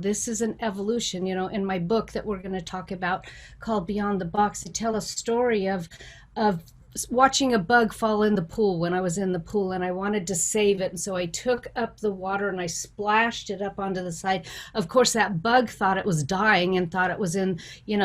This is an evolution. In my book that we're going to talk about called Beyond the Box, I tell a story of watching a bug fall in the pool when I was in the pool, and I wanted to save it. And so I took up the water and I splashed it up onto the side. Of course, that bug thought it was dying and thought it was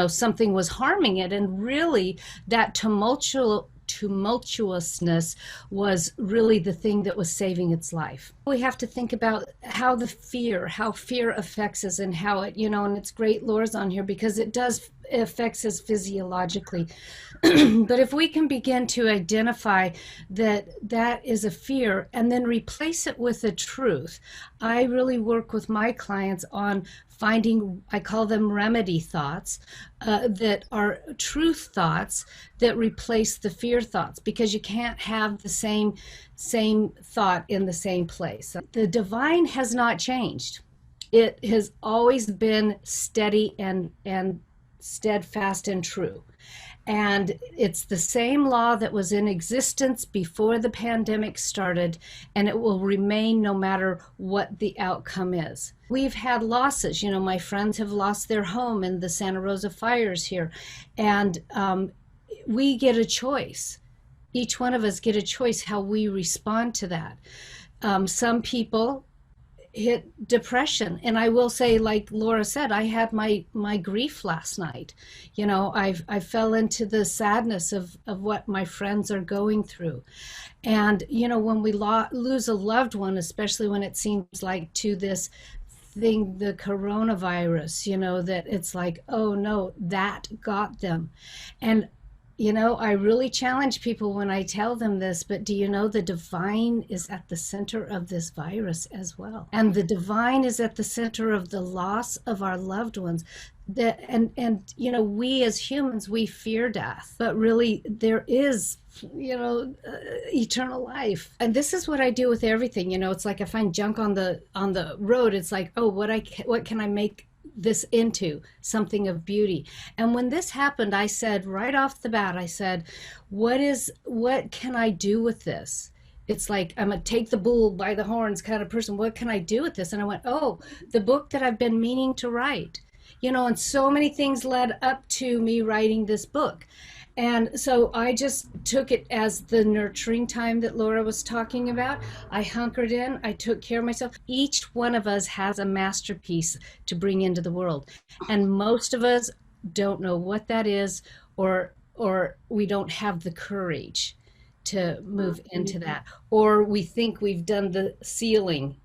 something was harming it. And really, that tumultuousness was really the thing that was saving its life. We have to think about how fear affects us, and how and it's great Laura's on here because it affects us physiologically. But if we can begin to identify that is a fear and then replace it with a truth, I really work with my clients on finding, I call them remedy thoughts, that are truth thoughts that replace the fear thoughts, because you can't have the same thought in the same place. The divine has not changed. It has always been steady and steadfast and true. And it's the same law that was in existence before the pandemic started, and it will remain no matter what the outcome is. We've had losses. My friends have lost their home in the Santa Rosa fires here, and we get a choice. Each one of us get a choice how we respond to that. Some people hit depression, and I will say, like Laura said, I had my grief last night. I fell into the sadness of what my friends are going through. And when we lose a loved one, especially when it seems like to this thing, the coronavirus, that it's like, oh no, that got them. And I really challenge people when I tell them this, but do you know the divine is at the center of this virus as well? And the divine is at the center of the loss of our loved ones. We as humans, we fear death, but really there is, eternal life. And this is what I do with everything. It's like I find junk on the road. It's like, oh, what can I make this into something of beauty? And when this happened, I said right off the bat, I said, what can I do with this? It's like, I'm a take the bull by the horns kind of person. What can I do with this? And I went, oh, the book that I've been meaning to write. And so many things led up to me writing this book. And so I just took it as the nurturing time that Laura was talking about. I hunkered in, I took care of myself. Each one of us has a masterpiece to bring into the world. And most of us don't know what that is, or we don't have the courage to move into that. Or we think we've done the ceiling